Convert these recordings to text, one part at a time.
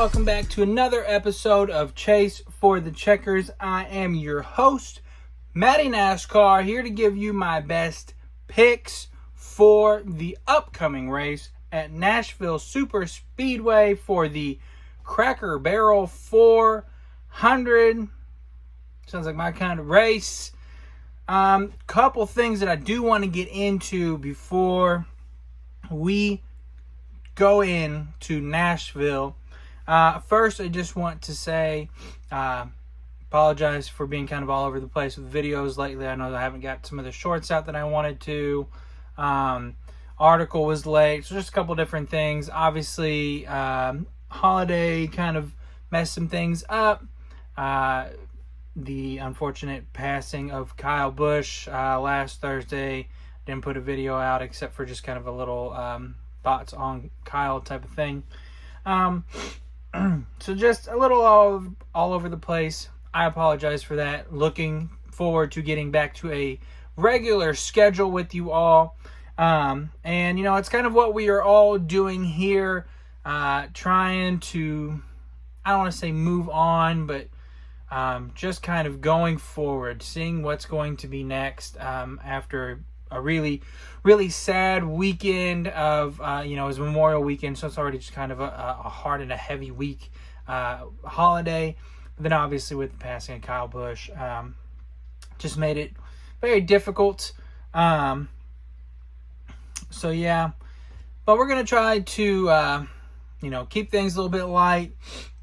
welcome back to another episode of Chase for the Checkers. I am your host, Matty NASCAR, here to give you my best picks for the upcoming race at Nashville Superspeedway for the Cracker Barrel 400. Sounds like my kind of race. Couple things that I do want to get into before we go into Nashville. First, I just want to say, apologize for being kind of all over the place with videos lately. I know I haven't got some of the shorts out that I wanted to. Article was late, so just a couple different things. Obviously, holiday kind of messed some things up. The unfortunate passing of Kyle Busch last Thursday. Didn't put a video out except for just kind of a little thoughts on Kyle type of thing. So just a little all over the place. I apologize for that. Looking forward to getting back to a regular schedule with you all. And, you know, it's kind of what we are all doing here. Trying to, I don't want to say move on, but just kind of going forward. Seeing what's going to be next after a really, really sad weekend of, it was Memorial Weekend, so it's already just kind of a hard and a heavy week holiday. But then obviously with the passing of Kyle Busch, just made it very difficult. So yeah, but we're going to try to, keep things a little bit light.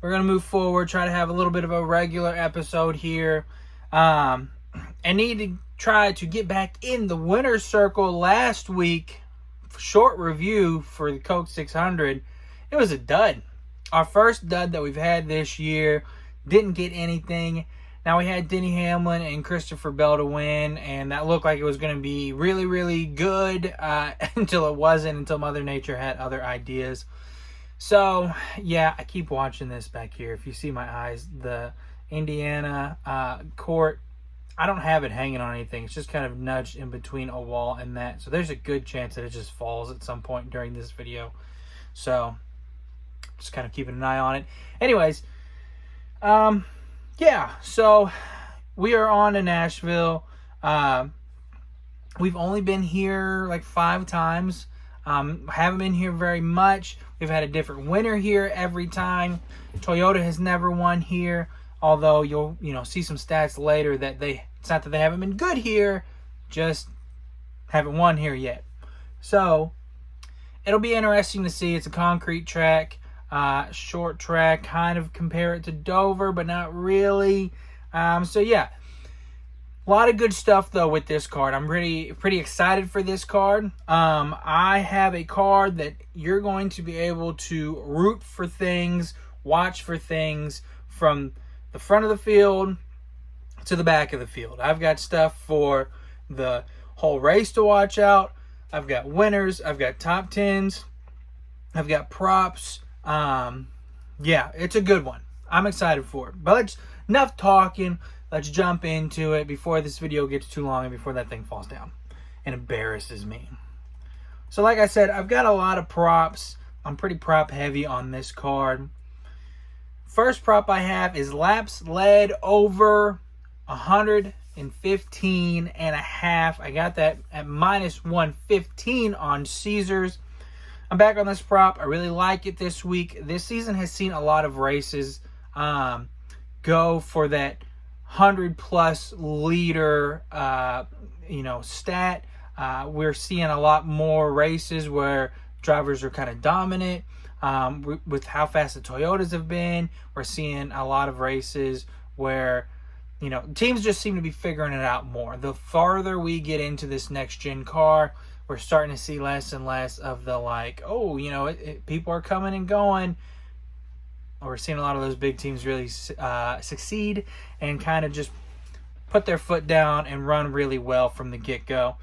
We're going to move forward, try to have a little bit of a regular episode here. And need to try to get back in the winner's circle. Last week, short review for the Coke 600. It was a dud. Our first dud that we've had this year. Didn't get anything. Now we had Denny Hamlin and Christopher Bell to win, and that looked like it was going to be really, really good until it wasn't, until Mother Nature had other ideas. So, yeah, I keep watching this back here. If you see my eyes, the Indiana court, I don't have it hanging on anything. It's just kind of nudged in between a wall and that. So there's a good chance that it just falls at some point during this video. So just kind of keeping an eye on it. Anyways, so we are on to Nashville. We've only been here like 5 times. Haven't been here very much. We've had a different winner here every time. Toyota has never won here. Although you'll see some stats later that it's not that they haven't been good here, just haven't won here yet. So it'll be interesting to see. It's a concrete track, short track, kind of compare it to Dover, but not really. So yeah, a lot of good stuff though with this card. I'm pretty excited for this card. I have a card that you're going to be able to root for things, watch for things from the front of the field to the back of the field. I've got stuff for the whole race to watch out. I've got winners. I've got top 10s. I've got props. Yeah, it's a good one. I'm excited for it. But enough talking. Let's jump into it before this video gets too long and before that thing falls down and embarrasses me. So like I said, I've got a lot of props. I'm pretty prop heavy on this card. First prop I have is laps led over 115.5. I got that at minus 115 on Caesars. I'm back on this prop. I really like it this week. This season has seen a lot of races go for that 100-plus liter, stat. We're seeing a lot more races where drivers are kind of dominant. With how fast the Toyotas have been, we're seeing a lot of races where, teams just seem to be figuring it out more. The farther we get into this next-gen car, we're starting to see less and less of the people are coming and going. We're seeing a lot of those big teams really succeed and kind of just put their foot down and run really well from the get-go.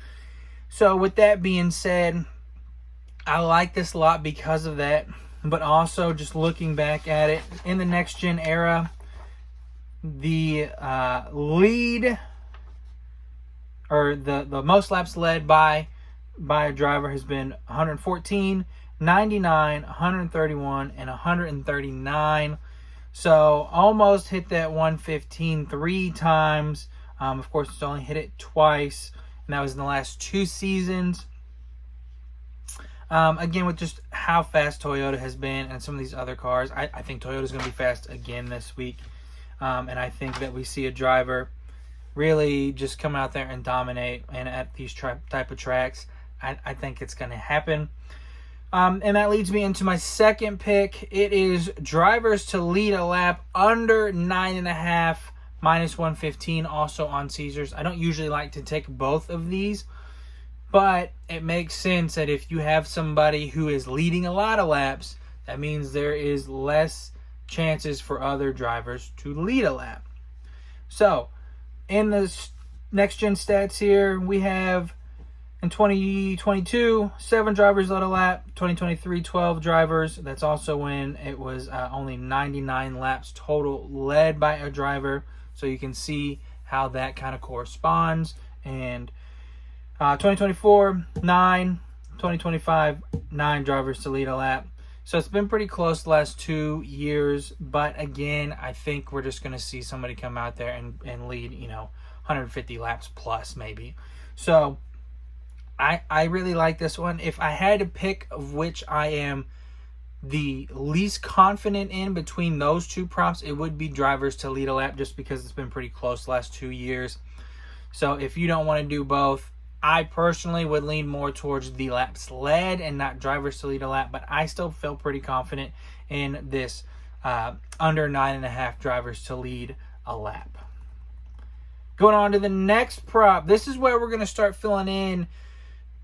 So with that being said, I like this a lot because of that. But also just looking back at it in the next gen era, the lead or the most laps led by a driver has been 114, 99, 131, and 139. So almost hit that 115 3 times. Of course, it's only hit it twice, and that was in the last 2 seasons. Again, with just how fast Toyota has been and some of these other cars, I think Toyota's going to be fast again this week. And I think that we see a driver really just come out there and dominate. And at these type of tracks, I think it's going to happen. And that leads me into my second pick. It is drivers to lead a lap under 9.5, minus 115, also on Caesars. I don't usually like to take both of these, but it makes sense that if you have somebody who is leading a lot of laps, that means there is less chances for other drivers to lead a lap. So, in the next-gen stats here, we have in 2022, 7 drivers led a lap. 2023, 12 drivers. That's also when it was only 99 laps total led by a driver. So you can see how that kind of corresponds. And 2024, 9. 2025, 9 drivers to lead a lap. So it's been pretty close the last 2 years. But again, I think we're just going to see somebody come out there and lead, 150 laps plus maybe. So I really like this one. If I had to pick of which I am the least confident in between those two props, it would be drivers to lead a lap, just because it's been pretty close the last 2 years. So if you don't want to do both, I personally would lean more towards the laps led and not drivers to lead a lap, but I still feel pretty confident in this under 9.5 drivers to lead a lap. Going on to the next prop. This is where we're going to start filling in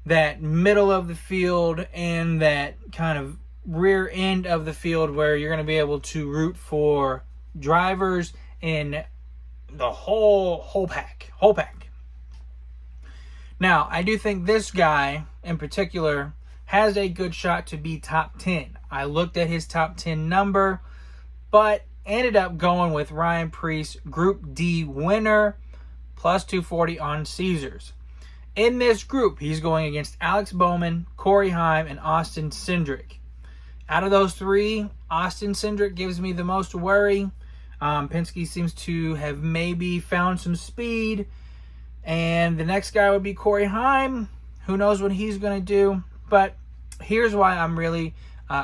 that middle of the field and that kind of rear end of the field, where you're going to be able to root for drivers in the whole pack. Now, I do think this guy in particular has a good shot to be top 10. I looked at his top 10 number, but ended up going with Ryan Preece, Group D winner, plus 240 on Caesars. In this group, he's going against Alex Bowman, Corey Heim, and Austin Cindric. Out of those 3, Austin Cindric gives me the most worry. Penske seems to have maybe found some speed. And the next guy would be Corey Heim. Who knows what he's going to do. But here's why I'm really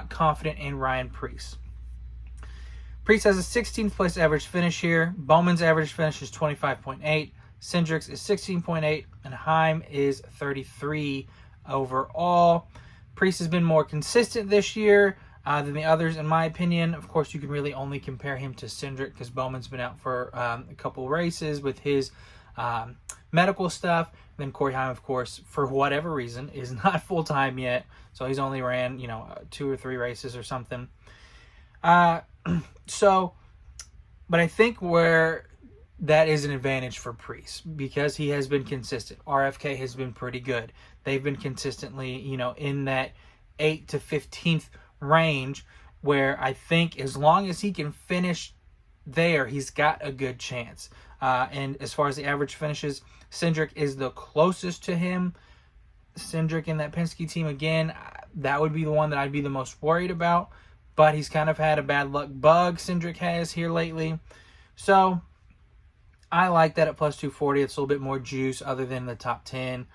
confident in Ryan Preece. Preece has a 16th place average finish here. Bowman's average finish is 25.8. Cindric's is 16.8, and Heim is 33 overall. Preece has been more consistent this year than the others, in my opinion. Of course, you can really only compare him to Cindric because Bowman's been out for a couple races with his medical stuff. Then Corey Heim, of course, for whatever reason, is not full-time yet, so he's only ran, 2 or 3 races or something. But I think where that is an advantage for Preece, because he has been consistent. RFK has been pretty good. They've been consistently, in that 8th to 15th range, where I think as long as he can finish there, he's got a good chance. And as far as the average finishes, Cindric is the closest to him. Cindric in that Penske team, again, that would be the one that I'd be the most worried about. But he's kind of had a bad luck bug, Cindric has here lately. So I like that at plus 240. It's a little bit more juice other than the top 10.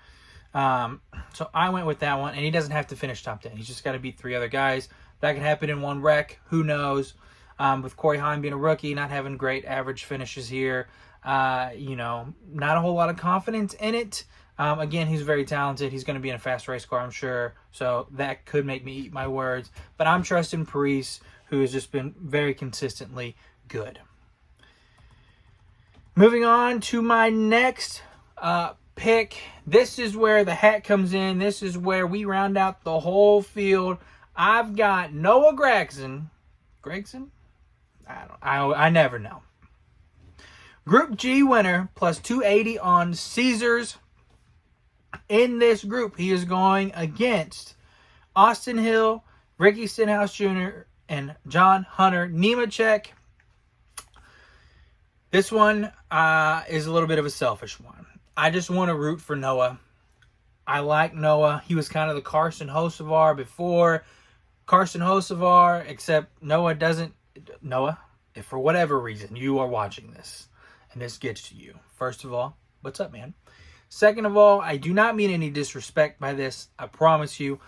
So I went with that one. And he doesn't have to finish top 10. He's just got to beat 3 other guys. That could happen in one wreck. Who knows? With Corey Heim being a rookie, not having great average finishes here. Not a whole lot of confidence in it. Again, he's very talented. He's going to be in a fast race car, I'm sure. So that could make me eat my words. But I'm trusting Preece, who has just been very consistently good. Moving on to my next pick. This is where the hat comes in. This is where we round out the whole field. I've got Noah Gragson. Gregson? I never know. Group G winner, plus 280 on Caesars. In this group, he is going against Austin Hill, Ricky Stenhouse Jr., and John Hunter Nemechek. This one is a little bit of a selfish one. I just want to root for Noah. I like Noah. He was kind of the Carson Hocevar before. Carson Hocevar, except Noah doesn't. Noah, if for whatever reason you are watching this and this gets to you, first of all, what's up, man? Second of all, I do not mean any disrespect by this. I promise you.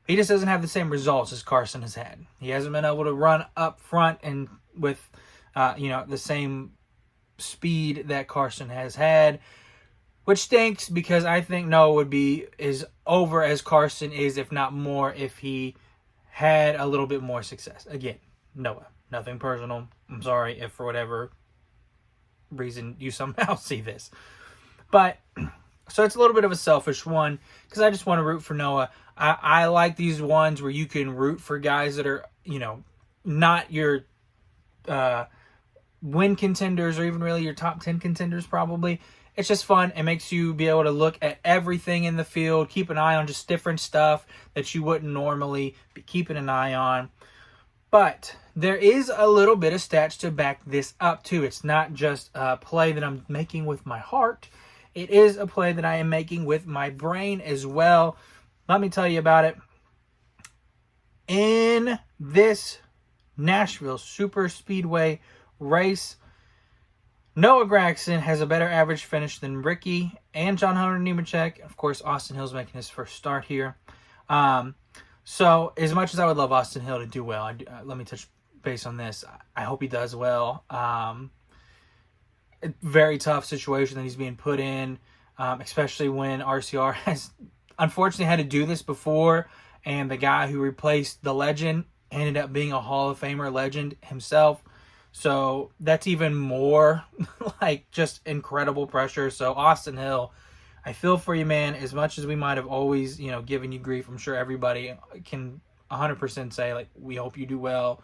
He just doesn't have the same results as Carson has had. He hasn't been able to run up front and with, the same speed that Carson has had, which stinks because I think Noah would be as over as Carson is, if not more, if he had a little bit more success. Again, Noah, nothing personal. I'm sorry if for whatever reason you somehow see this. But, so it's a little bit of a selfish one because I just want to root for Noah. I like these ones where you can root for guys that are, not your win contenders or even really your top 10 contenders probably. It's just fun. It makes you be able to look at everything in the field, keep an eye on just different stuff that you wouldn't normally be keeping an eye on. But there is a little bit of stats to back this up too. It's not just a play that I'm making with my heart. It is a play that I am making with my brain as well. Let me tell you about it. In this Nashville Superspeedway race, Noah Gragson has a better average finish than Ricky and John Hunter Nemechek. Of course, Austin Hill's making his first start here. So as much as I would love Austin Hill to do well, let me touch base on this. I hope he does well. Very tough situation that he's being put in, especially when RCR has unfortunately had to do this before, and the guy who replaced the legend ended up being a Hall of Famer legend himself. So that's even more like just incredible pressure. So Austin Hill, I feel for you, man. As much as we might have always, given you grief, I'm sure everybody can 100% say, like, we hope you do well,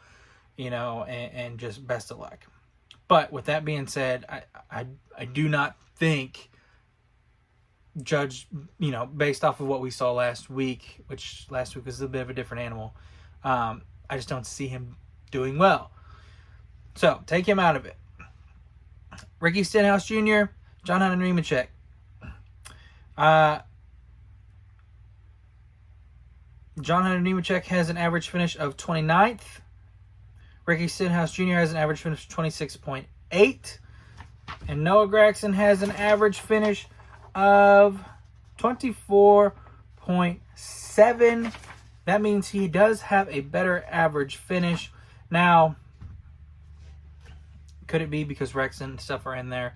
and just best of luck. But with that being said, I do not think, based off of what we saw last week, which last week was a bit of a different animal, I just don't see him doing well. So, take him out of it. Ricky Stenhouse Jr., John Hunter Nemechek. John Hunter Nemechek has an average finish of 29th. Ricky Stenhouse Jr. has an average finish of 26.8. And Noah Gragson has an average finish of 24.7. That means he does have a better average finish. Now, could it be because Rex and stuff are in there?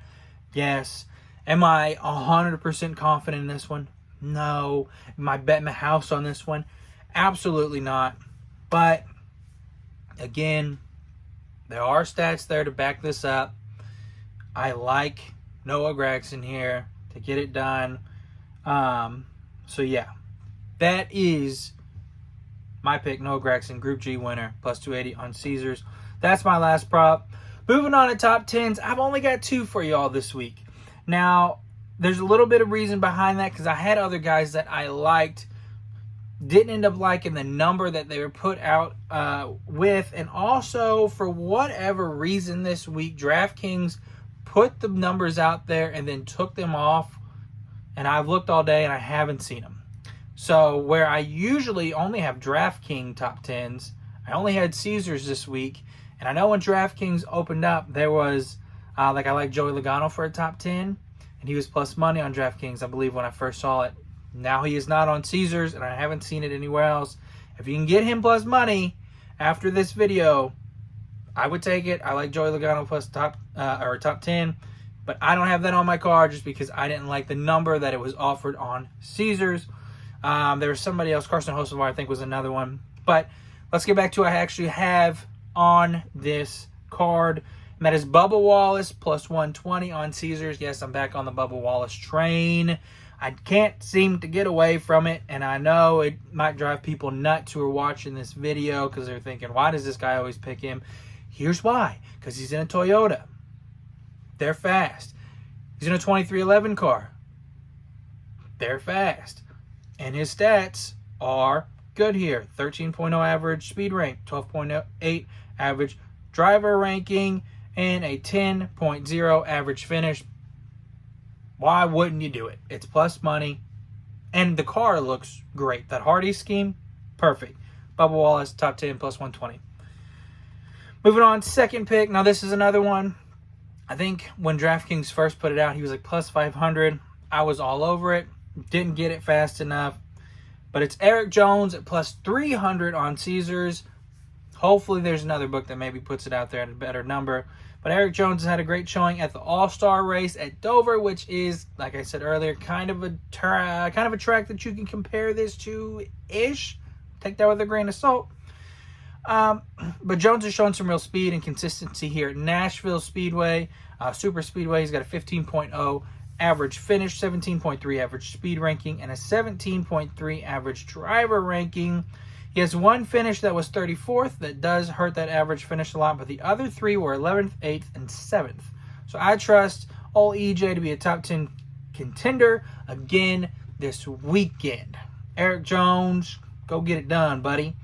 Yes. Am I 100% confident in this one? No. Am I betting the house on this one? Absolutely not. But, again, there are stats there to back this up. I like Noah Gragson here to get it done. So, yeah. That is my pick, Noah Gragson, Group G winner, plus 280 on Caesars. That's my last prop. Moving on to top 10s, I've only got 2 for you all this week. Now, there's a little bit of reason behind that because I had other guys that I liked, didn't end up liking the number that they were put out with, and also for whatever reason this week, DraftKings put the numbers out there and then took them off, and I've looked all day and I haven't seen them. So where I usually only have DraftKings top 10s, I only had Caesars this week. And I know when DraftKings opened up, there was, I like Joey Logano for a top 10. And he was plus money on DraftKings, I believe, when I first saw it. Now he is not on Caesars, and I haven't seen it anywhere else. If you can get him plus money after this video, I would take it. I like Joey Logano plus top 10. But I don't have that on my card just because I didn't like the number that it was offered on Caesars. There was somebody else, Carson Hocevar, I think was another one. But let's get back to what I actually have on this card, and that is Bubba Wallace plus 120 on Caesars. Yes, I'm back on the Bubba Wallace train. I can't seem to get away from it, and I know it might drive people nuts who are watching this video because they're thinking, why does this guy always pick him? Here's why. Because he's in a Toyota. They're fast. He's in a 2311 car. They're fast. And his stats are good here. 13.0 average speed rank, 12.8 average driver ranking, and a 10.0 average finish. Why wouldn't you do it? It's plus money. And the car looks great. That Hardy scheme, perfect. Bubba Wallace, top 10, plus 120. Moving on, second pick. Now, this is another one. I think when DraftKings first put it out, he was like plus 500. I was all over it. Didn't get it fast enough. But it's Eric Jones at plus 300 on Caesars. Hopefully there's another book that maybe puts it out there at a better number. But Eric Jones has had a great showing at the All-Star race at Dover, which is, like I said earlier, kind of a track that you can compare this to-ish. Take that with a grain of salt. But Jones has shown some real speed and consistency here at Nashville Speedway, Superspeedway. He's got a 15.0 average finish, 17.3 average speed ranking, and a 17.3 average driver ranking. He has one finish that was 34th. That does hurt that average finish a lot, but the other three were 11th, 8th, and 7th. So I trust old EJ to be a top 10 contender again this weekend. Eric Jones, go get it done, buddy.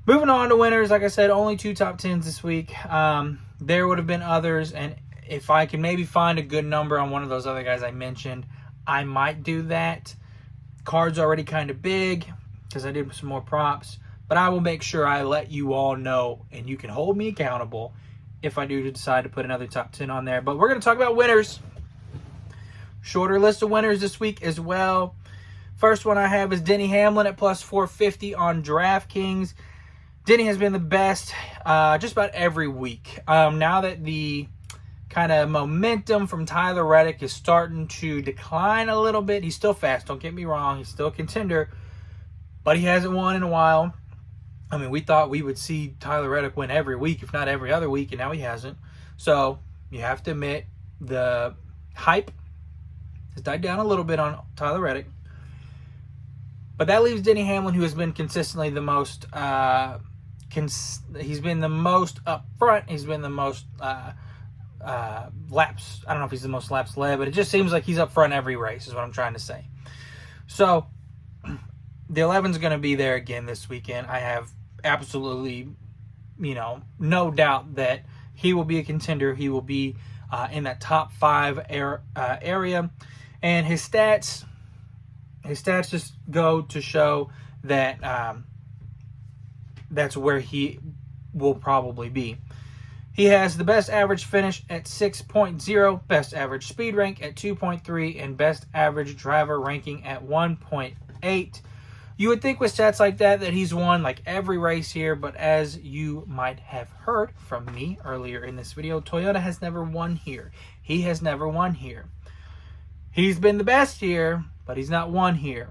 Moving on to winners, like I said, only 2 top 10s this week. There would have been others, and if I can maybe find a good number on one of those other guys I mentioned, I might do that. Card's already kind of big because I did some more props, but I will make sure I let you all know, and you can hold me accountable if I do decide to put another top 10 on there. But we're going to talk about winners. Shorter list of winners this week as well. First one I have is Denny Hamlin at plus 450 on DraftKings. Denny has been the best just about every week. Now that the kind of momentum from Tyler Reddick is starting to decline a little bit. He's still fast, don't get me wrong. He's still a contender, but he hasn't won in a while. I mean, we thought we would see Tyler Reddick win every week, if not every other week, and now he hasn't. So you have to admit the hype has died down a little bit on Tyler Reddick. But that leaves Denny Hamlin, who has been consistently the most he's been the most up front. He's been the most laps. I don't know if he's the most laps led, but it just seems like he's up front every race is what I'm trying to say. So the 11's going to be there again this weekend. I have absolutely, no doubt that he will be a contender. He will be in that top 5 area. And his stats just go to show that that's where he will probably be. He has the best average finish at 6.0, best average speed rank at 2.3, and best average driver ranking at 1.8. You would think with stats like that he's won like every race here, but as you might have heard from me earlier in this video, Toyota has never won here. He has never won here. He's been the best here, but he's not won here.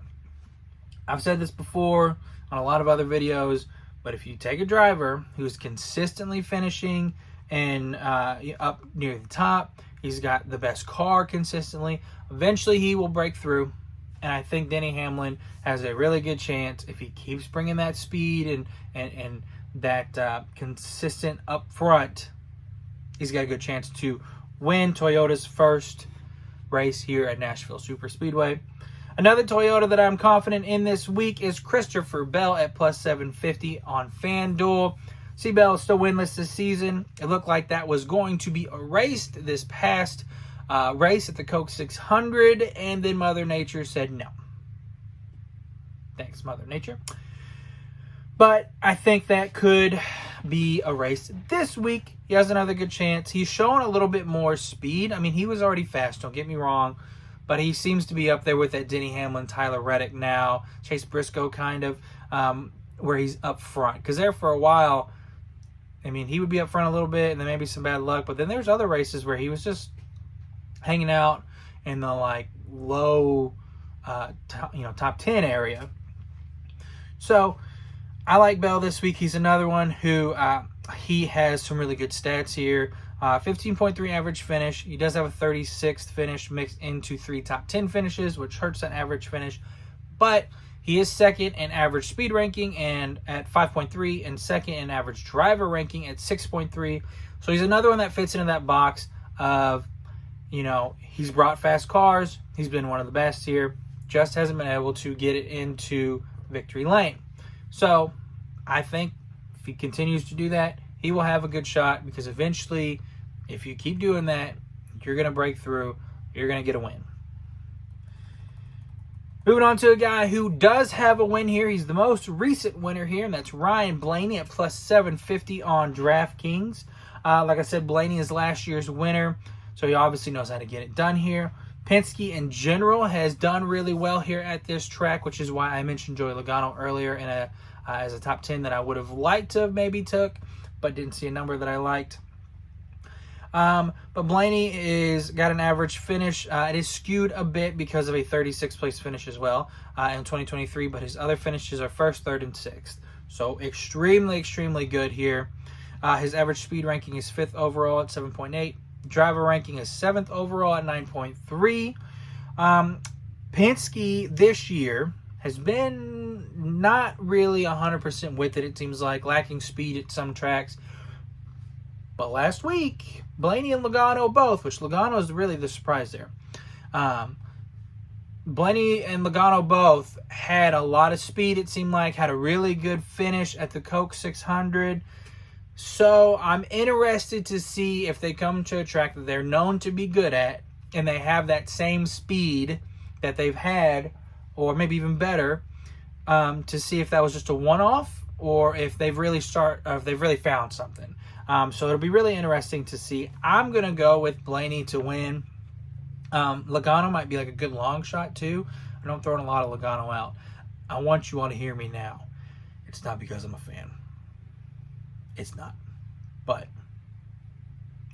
I've said this before on a lot of other videos, but if you take a driver who's consistently finishing and up near the top, he's got the best car consistently, eventually he will break through. And I think Denny Hamlin has a really good chance if he keeps bringing that speed and that consistent up front. He's got a good chance to win Toyota's first race here at Nashville Superspeedway. Another Toyota that I'm confident in this week is Christopher Bell at plus 750 on FanDuel. C. Bell is still winless this season. It looked like that was going to be erased this past race at the Coke 600, and then Mother Nature said no. Thanks, Mother Nature. But I think that could be erased this week. He has another good chance. He's shown a little bit more speed. I mean, he was already fast, don't get me wrong. But he seems to be up there with that Denny Hamlin, Tyler Reddick now, Chase Briscoe kind of, where he's up front. Because there for a while, I mean, he would be up front a little bit and then maybe some bad luck. But then there's other races where he was just hanging out in the like low, top 10 area. So I like Bell this week. He's another one who he has some really good stats here. 15.3 average finish. He does have a 36th finish mixed into 3 top 10 finishes, which hurts that average finish. But he is second in average speed ranking and at 5.3, and second in average driver ranking at 6.3. So he's another one that fits into that box of, he's brought fast cars. He's been one of the best here. Just hasn't been able to get it into victory lane. So I think if he continues to do that, he will have a good shot, because eventually, if you keep doing that, you're going to break through. You're going to get a win. Moving on to a guy who does have a win here. He's the most recent winner here, and that's Ryan Blaney at plus 750 on DraftKings. Like I said, Blaney is last year's winner, so he obviously knows how to get it done here. Penske in general has done really well here at this track, which is why I mentioned Joey Logano earlier in as a top 10 that I would have liked to have maybe took, but didn't see a number that I liked. But Blaney is got an average finish. It is skewed a bit because of a 36th place finish as well in 2023, but his other finishes are 1st, 3rd, and 6th. So extremely, extremely good here. His average speed ranking is 5th overall at 7.8. Driver ranking is 7th overall at 9.3. Penske this year has been not really 100% with it seems like, lacking speed at some tracks. But last week, Blaney and Logano both, which Logano is really the surprise there. Blaney and Logano both had a lot of speed, it seemed like, had a really good finish at the Coke 600. So I'm interested to see if they come to a track that they're known to be good at and they have that same speed that they've had, or maybe even better, to see if that was just a one-off or if they've really found something. So it'll be really interesting to see. I'm going to go with Blaney to win. Logano might be like a good long shot too. I know I'm throwing a lot of Logano out. I want you all to hear me now. It's not because I'm a fan. It's not. But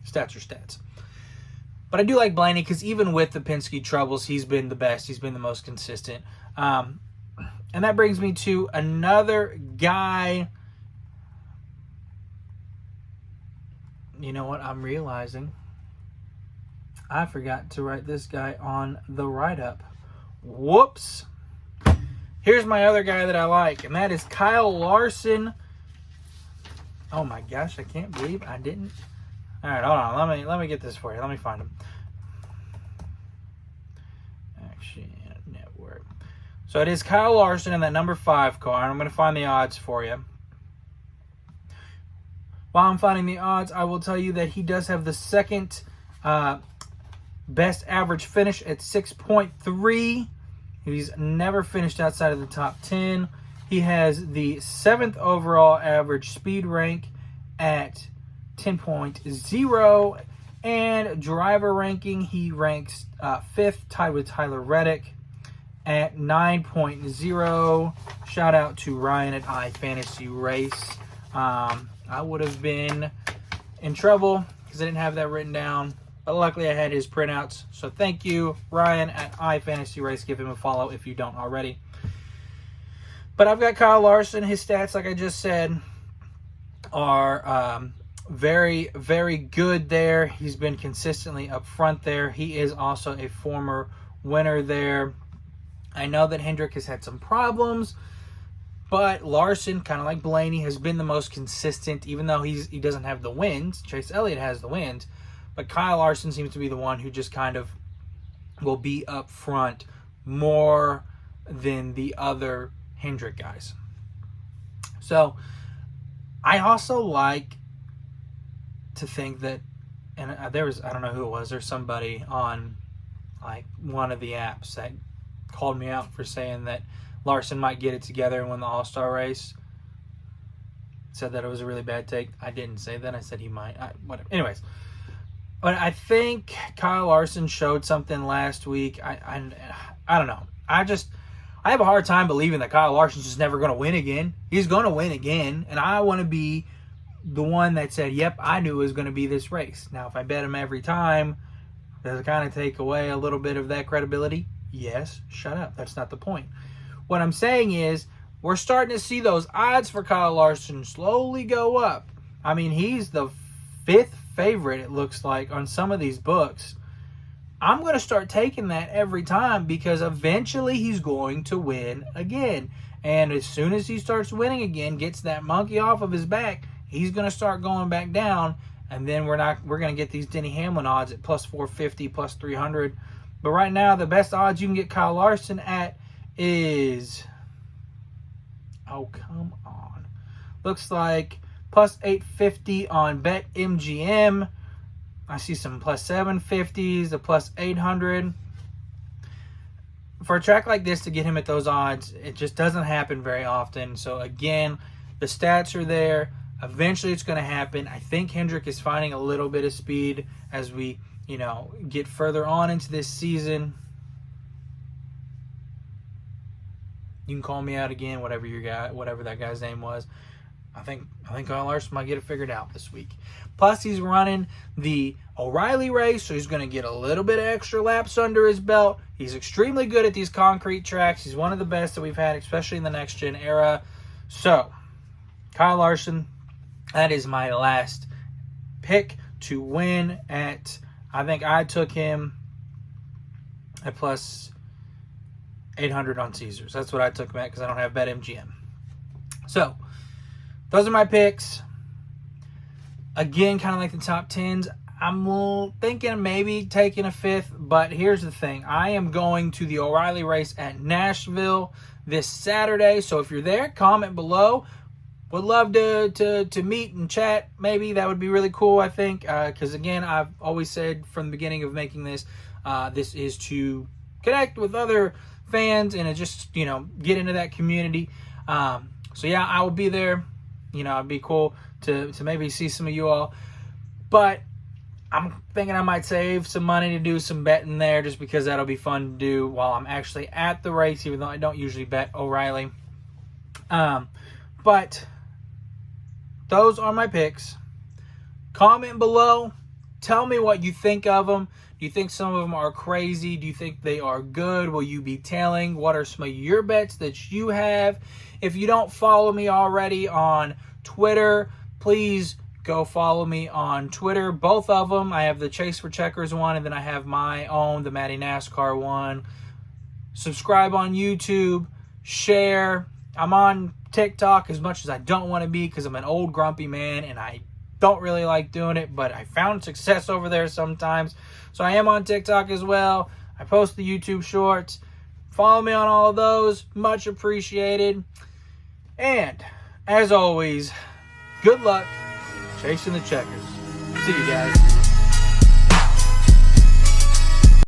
stats are stats. But I do like Blaney because even with the Penske troubles, he's been the best. He's been the most consistent. And that brings me to another guy. You know what? I'm realizing I forgot to write this guy on the write-up. Whoops. Here's my other guy that I like, and that is Kyle Larson. Oh my gosh, I can't believe I didn't. All right, hold on. Let me get this for you. Let me find him. Action Network. So it is Kyle Larson in that number 5 car. I'm going to find the odds for you. While I'm finding the odds, I will tell you that he does have the second best average finish at 6.3. He's never finished outside of the top 10. He has the 7th overall average speed rank at 10.0. And driver ranking, he ranks 5th, tied with Tyler Reddick at 9.0. Shout out to Ryan at iFantasy Race. I would have been in trouble because I didn't have that written down. But luckily I had his printouts. So thank you, Ryan at iFantasy Race. Give him a follow if you don't already. But I've got Kyle Larson. His stats, like I just said, are very, very good there. He's been consistently up front there. He is also a former winner there. I know that Hendrick has had some problems, but Larson, kind of like Blaney, has been the most consistent, even though he doesn't have the wins. Chase Elliott has the wins, but Kyle Larson seems to be the one who just kind of will be up front more than the other Hendrick guys. So I also like to think that, and there was, I don't know who it was, there's somebody on like one of the apps that called me out for saying that Larson might get it together and win the All-Star race. Said that it was a really bad take. I didn't say that. I said he might. Whatever. Anyways, but I think Kyle Larson showed something last week. I don't know. I have a hard time believing that Kyle Larson's just never going to win again. He's going to win again, and I want to be the one that said, yep, I knew it was going to be this race. Now, if I bet him every time, does it kind of take away a little bit of that credibility? Yes. Shut up. That's not the point. What I'm saying is we're starting to see those odds for Kyle Larson slowly go up. I mean, he's the 5th favorite, it looks like, on some of these books. I'm going to start taking that every time because eventually he's going to win again. And as soon as he starts winning again, gets that monkey off of his back, he's going to start going back down. And then we're going to get these Denny Hamlin odds at plus 450, plus 300. But right now, the best odds you can get Kyle Larson at is, oh, come on. Looks like plus 850 on BetMGM. I see some plus 750s, a plus 800. for a track like this to get him at those odds, it just doesn't happen very often. So again, the stats are there. Eventually it's going to happen. I think Hendrick is finding a little bit of speed as we, get further on into this season. You can call me out again, whatever that guy's name was. I think Kyle Larson might get it figured out this week. Plus, he's running the O'Reilly race, so he's going to get a little bit of extra laps under his belt. He's extremely good at these concrete tracks. He's one of the best that we've had, especially in the next-gen era. So, Kyle Larson, that is my last pick to win at, I think I took him at plus 800 on Caesars. That's what I took him at because I don't have BetMGM. So, those are my picks. Again, kind of like the top 10s. I'm thinking maybe taking a fifth, but here's the thing. I am going to the O'Reilly race at Nashville this Saturday. So if you're there, comment below. Would love to meet and chat. Maybe that would be really cool, I think. Because, again, I've always said from the beginning of making this, this is to connect with other fans and just, get into that community. So, yeah, I will be there. It'd be cool to maybe see some of you all. But I'm thinking I might save some money to do some betting there just because that'll be fun to do while I'm actually at the race, even though I don't usually bet O'Reilly. But those are my picks. Comment below. Tell me what you think of them. Do you think some of them are crazy? Do you think they are good? Will you be telling? What are some of your bets that you have? If you don't follow me already on Twitter, please go follow me on Twitter. Both of them. I have the Chase for Checkers one, and then I have my own, the Matty NASCAR one. Subscribe on YouTube. Share. I'm on TikTok as much as I don't want to be because I'm an old grumpy man and I don't really like doing it, but I found success over there sometimes. So I am on TikTok as well. I post the YouTube shorts. Follow me on all of those. Much appreciated. And as always, good luck chasing the checkers. See you guys.